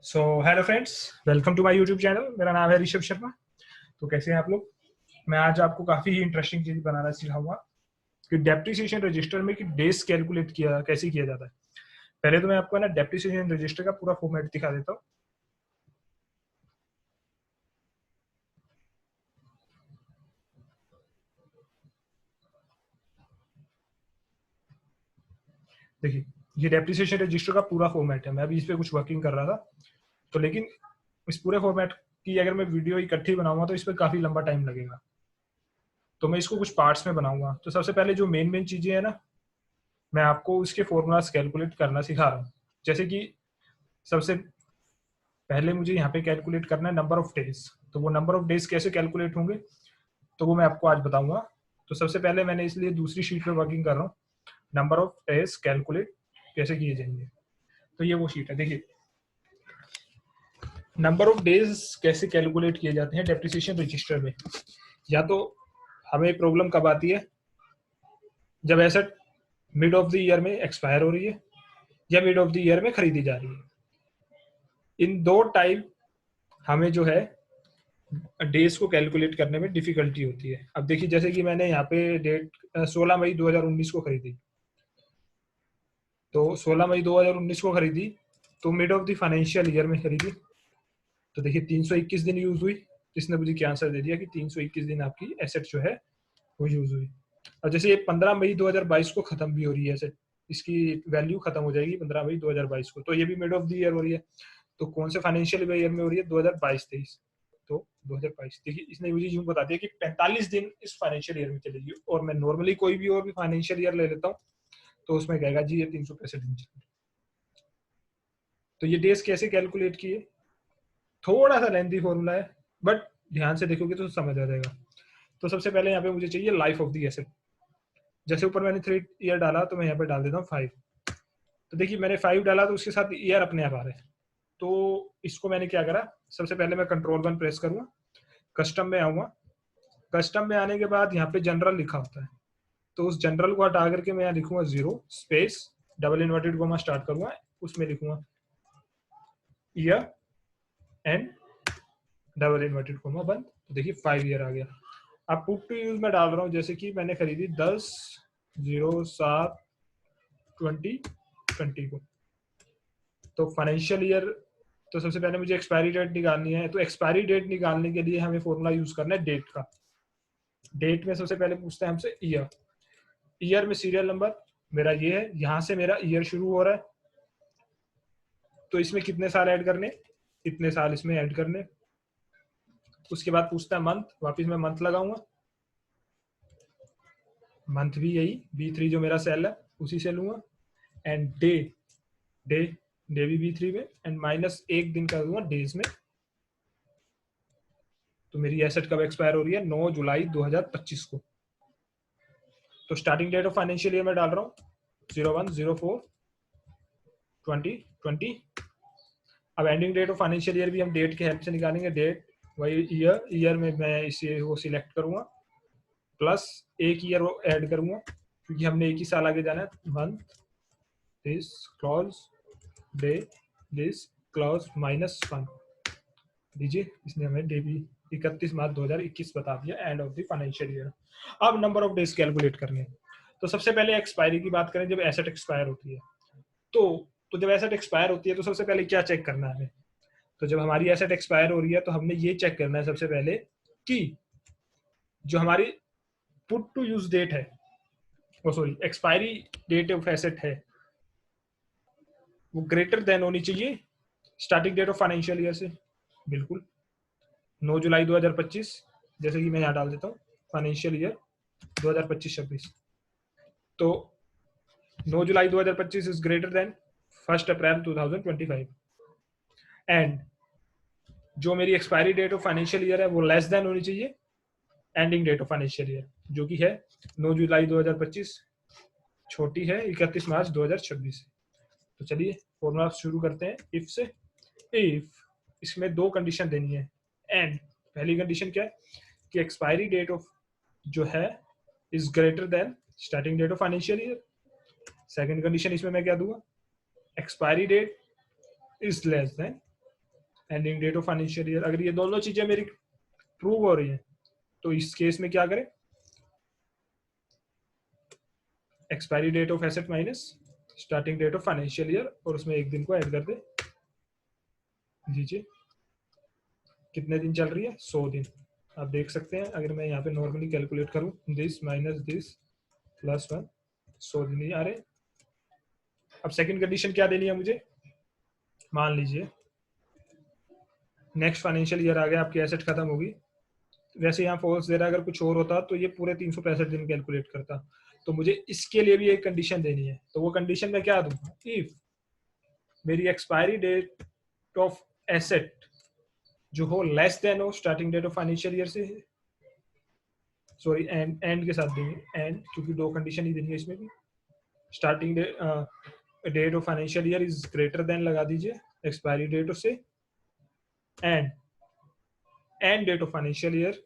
So hello friends, welcome to my YouTube channel. मेरा नाम है ऋषभ शर्मा। तो कैसे हैं आप लोग? मैं आज आपको काफ़ी ही इंटरेस्टिंग चीज़ बनाना सिखाऊंगा कि डेप्रिसिएशन रजिस्टर में कि डेज कैलकुलेट किया कैसे किया जाता है। पहले तो मैं आपको ना डेप्रिसिएशन रजिस्टर का पूरा फॉर्मेट दिखा देता हूँ। देखिए, ये डेप्रिसिएशन रजिस्टर का पूरा फॉर्मेट है। मैं अभी इस पर कुछ वर्किंग कर रहा था, तो लेकिन इस पूरे फॉर्मेट की अगर मैं वीडियो इकट्ठी बनाऊंगा तो इस पर काफ़ी लंबा टाइम लगेगा। तो मैं इसको कुछ पार्ट्स में बनाऊंगा। तो सबसे पहले जो मेन मेन चीज़ें हैं ना, मैं आपको उसके फॉर्मूलाज कैलकुलेट करना सिखा रहा हूँ। जैसे कि सबसे पहले मुझे यहाँ पे कैलकुलेट करना है नंबर ऑफ डेज। तो वो नंबर ऑफ डेज कैसे कैलकुलेट होंगे तो वो मैं आपको आज बताऊंगा। तो सबसे पहले मैंने इसलिए दूसरी शीट पे वर्किंग कर रहा हूँ, नंबर ऑफ डेज कैलकुलेट कैसे किए जाएंगे। तो ये वो शीट है। देखिए, नंबर ऑफ डेज कैसे कैलकुलेट किए जाते हैं डेप्रिसिएशन रजिस्टर में। या तो हमें प्रॉब्लम कब आती है, जब asset mid of the year में एक्सपायर हो रही है या मिड ऑफ द ईयर में खरीदी जा रही है। इन दो टाइम हमें जो है डेज को कैलकुलेट करने में डिफिकल्टी होती है। अब देखिए, जैसे कि मैंने यहाँ पे डेट 16 मई 2019 को खरीदी। तो 16 मई 2019 को खरीदी तो mid of the financial year में खरीदी। तो देखिए 321 दिन यूज हुई। इसने मुझे क्या आंसर दे दिया कि 321 दिन आपकी एसेट जो है वो यूज हुई। और जैसे ये 15 मई 2022 को खत्म भी हो रही है एसेट, इसकी वैल्यू खत्म हो जाएगी 15 मई 2022 को, तो ये भी मिड ऑफ द ईयर हो रही है। तो कौन से फाइनेंशियल ईयर में हो रही है? 2022-23। तो 2022 देखिए, इसने मुझे यूं बता दिया कि 45 दिन इस फाइनेंशियल ईयर में चलेगी। और मैं नॉर्मली कोई भी और भी फाइनेंशियल ईयर ले लेता हूँ तो उसमें कहेगा जी ये 365 दिन चलेगी। तो ये डेज कैसे कैलकुलेट किए, थोड़ा सा लेंथी फॉर्मूला है, बट ध्यान से देखोगे तो समझ आ जाएगा। तो सबसे पहले यहाँ पे मुझे चाहिए लाइफ ऑफ दी एसेट। जैसे ऊपर मैंने 3 ईयर डाला तो मैं यहाँ पे डाल देता हूँ 5। तो देखिए मैंने 5 डाला तो उसके साथ ईयर अपने आप आ रहे हैं। तो इसको मैंने क्या करा, सबसे पहले मैं कंट्रोल 1 प्रेस करूंगा, कस्टम में आऊंगा। कस्टम में आने के बाद यहाँ पे जनरल लिखा होता है, तो उस जनरल को हटा करके मैं यहाँ लिखूंगा 0 space double inverted coma start करूंगा, उसमें लिखूंगा year and double inverted coma बंद। तो देखिए 5 ईयर आ गया। अब पुट टू यूज में डाल रहा हूँ, जैसे कि मैंने खरीदी 10/07/2020 को। तो फाइनेंशियल ईयर, तो सबसे पहले मुझे एक्सपायरी डेट निकालनी है। तो एक्सपायरी डेट निकालने के लिए हमें फॉर्मूला यूज करना है डेट का। डेट में सबसे पहले पूछता है हमसे ईयर। ईयर में सीरियल नंबर मेरा ये है, यहाँ से मेरा ईयर शुरू हो रहा है। तो इसमें कितने साल ऐड करने, इतने साल इसमें ऐड करने। उसके बाद पूछता है मंथ, वापिस मैं मंथ लगाऊंगा। मंथ भी यही B3 जो मेरा सेल है उसी से लूंगा। एंड डे, डे डे भी B3 में, एंड माइनस एक दिन कर दूंगा डेज में। तो मेरी एसेट कब एक्सपायर हो रही है? 9 जुलाई 2025 को। तो starting date of financial year में डाल रहा हूँ 01/04/2020। अब ending date of financial year भी हम डेट के हेल्प से निकालेंगे। डेट वही ईयर, ईयर में मैं इसे वो सिलेक्ट करूंगा, प्लस एक ईयर वो ऐड करूंगा क्योंकि हमने एक ही साल आगे जाना है। Month this clause, day this clause -1 दीजिए। इसने हमें डे भी 31 मार्च 2021 बता दिया, end of the financial year. अब नंबर ऑफ डेज कैलकुलेट करने। तो सबसे पहले एक्सपायरी की बात करें, जब एसेट एक्सपायर होती है तो जब एसेट एक्सपायर होती है तो सबसे पहले क्या चेक करना है हमें? तो जब हमारी एसेट एक्सपायर हो रही है तो हमने ये चेक करना है सबसे पहले कि जो हमारी पुट टू यूज डेट है, वो sorry expiry date of asset है, वो ग्रेटर देन होनी चाहिए starting date of financial year से। बिल्कुल 9 जुलाई 2025, जैसे कि मैं यहाँ डाल देता हूँ फाइनेंशियल ईयर 2025-26। तो 9 जुलाई 2025 इज ग्रेटर देन 1 अप्रैल 2025। एंड जो मेरी expiry date of financial year है वो लेस देन होनी चाहिए ending date of financial year, जो कि है 9 जुलाई 2025, छोटी है 31 मार्च 2026। तो चलिए फॉर्मूला शुरू करते हैं इफ से। इफ इसमें दो कंडीशन देनी है। एंड पहली कंडीशन क्या है कि एक्सपायरी डेट ऑफ जो है is greater than starting date of financial year. Second condition इसमें मैं क्या दूंगा, expiry date is less than ending date of financial year. अगर ये दोनों चीजें मेरी प्रूव हो रही हैं तो इस केस में क्या करें, expiry date of asset minus starting date of financial year, और उसमें एक दिन को ऐड कर दे दीजिए। कितने दिन चल रही है, 100 दिन। आप देख सकते हैं अगर मैं यहाँ पे नॉर्मली कैलकुलेट करूँ, दिस माइनस दिस प्लस 1, 100 दिन ही आ रहे। अब सेकंड कंडीशन क्या देनी है मुझे, मान लीजिए नेक्स्ट फाइनेंशियल ईयर आ गया, आपकी एसेट खत्म होगी। वैसे यहाँ फॉल्स दे रहा है, अगर कुछ और होता तो ये पूरे 365 दिन कैलकुलेट करता। तो मुझे इसके लिए भी एक कंडीशन देनी है, तो वो कंडीशन मैं क्या दूंगा, इफ मेरी एक्सपायरी डेट ऑफ एसेट जो हो लेस देन हो starting date of financial year से, सॉरी एंड के साथ देंगे एंड, क्योंकि दो कंडीशन ही देनी है इसमें भी। Starting date of financial year is greater than लगा दीजिए एक्सपायरी डेट से, end date of financial year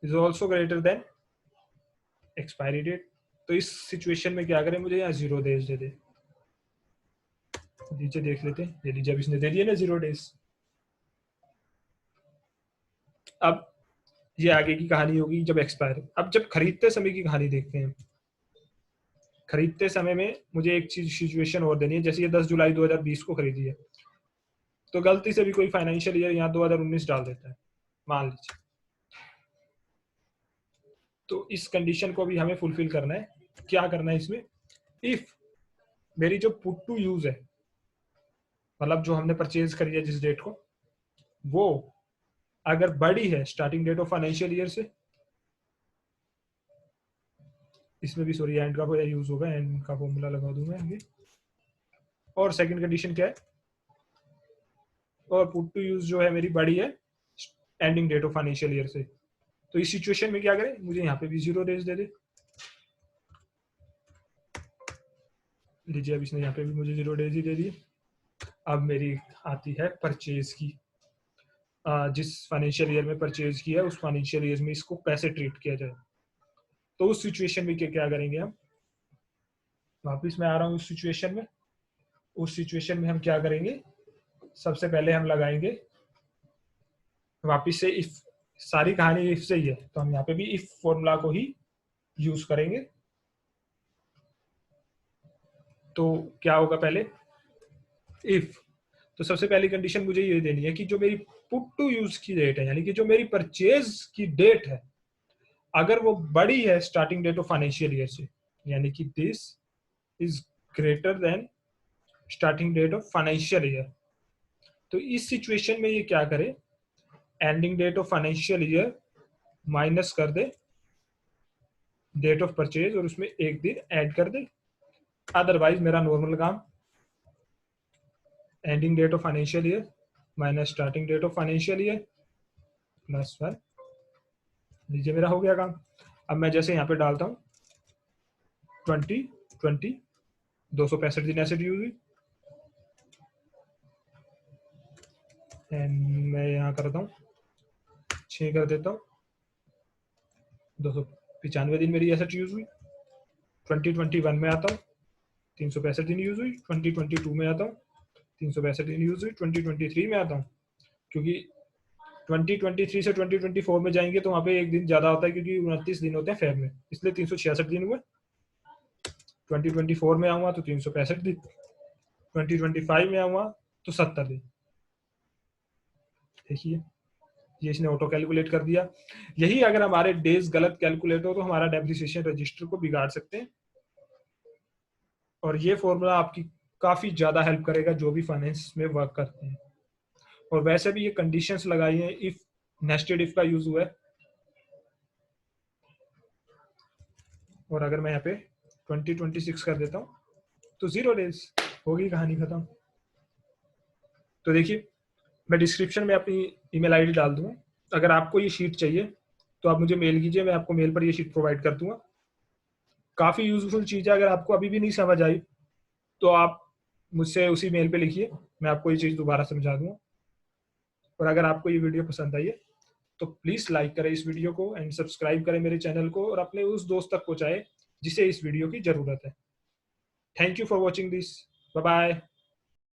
is also greater than expiry date. तो इस सिचुएशन में क्या करें, मुझे यहाँ 0 डेज दे दे नीचे, देख लेते हैं। ये लीजिए, अब इसने दे दिया ना 0 डेज। अब ये आगे की कहानी होगी जब एक्सपायर। अब जब खरीदते समय की कहानी देखते हैं, खरीदते समय में मुझे एक चीज सिचुएशन और देनी है। जैसे ये 10 जुलाई 2020 को खरीदी है, तो गलती से भी कोई फाइनेंशियल ईयर यहाँ 2019 डाल देता है मान लीजिए, तो इस कंडीशन को भी हमें फुलफिल करना है। क्या करना है इसमें, इफ मेरी जो पुट टू यूज है, मतलब जो हमने परचेज करी है जिस डेट को, वो अगर बड़ी है starting date of financial year से, इसमें भी सॉरी एंड का कोई यूज होगा, एंड का फॉर्मूला लगा दूंगा आगे। और सेकंड कंडीशन क्या है, और पुट टू यूज जो है मेरी बड़ी है ending date of financial year से। तो इस सिचुएशन में क्या करें, मुझे यहाँ पे भी 0 डेज दे दे लीजिए। अब इसने यहाँ पे भी मुझे 0 डेज ही दे दिए। अब मेरी आती है परचेज की, जिस फाइनेंशियल ईयर में परचेज किया है उस फाइनेंशियल ईयर में इसको कैसे ट्रीट किया जाए। तो उस सिचुएशन में क्या करेंगे हम, वापिस मैं आ रहा हूँ उस सिचुएशन में। उस सिचुएशन में हम क्या करेंगे, सबसे पहले हम लगाएंगे वापिस से इफ, सारी कहानी इफ से ही है तो हम यहाँ पे भी इफ फॉर्मूला को ही यूज करेंगे। तो क्या होगा पहले, इफ, तो सबसे पहली कंडीशन मुझे ये देनी है कि जो मेरी पुट टू यूज की डेट है, यानी कि जो मेरी परचेज की डेट है, अगर वो बड़ी है starting date of financial year से, यानी कि this is greater than starting date of financial year. तो इस सिचुएशन में ये क्या करे, ending date of financial year minus कर दे डेट ऑफ परचेज और उसमें एक दिन ऐड कर दे। अदरवाइज मेरा नॉर्मल काम ending date of financial year minus starting date of financial year plus 1, लीजिए मेरा हो गया काम। अब मैं जैसे यहाँ पे डालता हूँ 2020 265 दिन एसेट यूज हुई, एंड मैं यहाँ करता हूँ 6 कर देता हूँ, 295 दिन मेरी एसेट यूज हुई। 2021 में आता हूँ 365 दिन यूज हुई। 2022 में आता हूँ 365 दिन यूज हुई। 2023 में आता हूँ, क्योंकि 2023 से 2024 में जाएंगे तो वहाँ पे एक दिन ज्यादा होता है, क्योंकि 29 दिन होते हैं फेब में, इसलिए 366 दिन हुए। 2024 में आऊंगा तो 365 दिन, 2025 में आऊंगा तो 70 दिन। देखिए ये इसने ऑटो कैलकुलेट कर दिया। यही अगर हमारे डेज गलत कैलकुलेट हो तो हमारा डेप्रिसिएशन रजिस्टर को बिगाड़ सकते हैं, और ये फॉर्मूला आपकी काफी ज्यादा हेल्प करेगा जो भी फाइनेंस में वर्क करते हैं। और वैसे भी ये कंडीशंस लगाई हैं, इफ नेस्टेड इफ का यूज हुआ है। और अगर मैं यहाँ पे 2026 कर देता हूँ तो 0 डेज, होगी कहानी खत्म। तो देखिए मैं डिस्क्रिप्शन में अपनी ईमेल आईडी डाल दूंगा, अगर आपको ये शीट चाहिए तो आप मुझे मेल कीजिए, मैं आपको मेल पर ये शीट प्रोवाइड कर दूंगा। काफ़ी यूजफुल चीज़ है, अगर आपको अभी भी नहीं समझ आई तो आप मुझसे उसी मेल पे लिखिए, मैं आपको ये चीज़ दोबारा समझा दूंगा। और अगर आपको ये वीडियो पसंद आई है तो प्लीज़ लाइक करें इस वीडियो को एंड सब्सक्राइब करें मेरे चैनल को, और अपने उस दोस्त तक पहुँचाएं जिसे इस वीडियो की ज़रूरत है। Thank you for watching this, bye bye.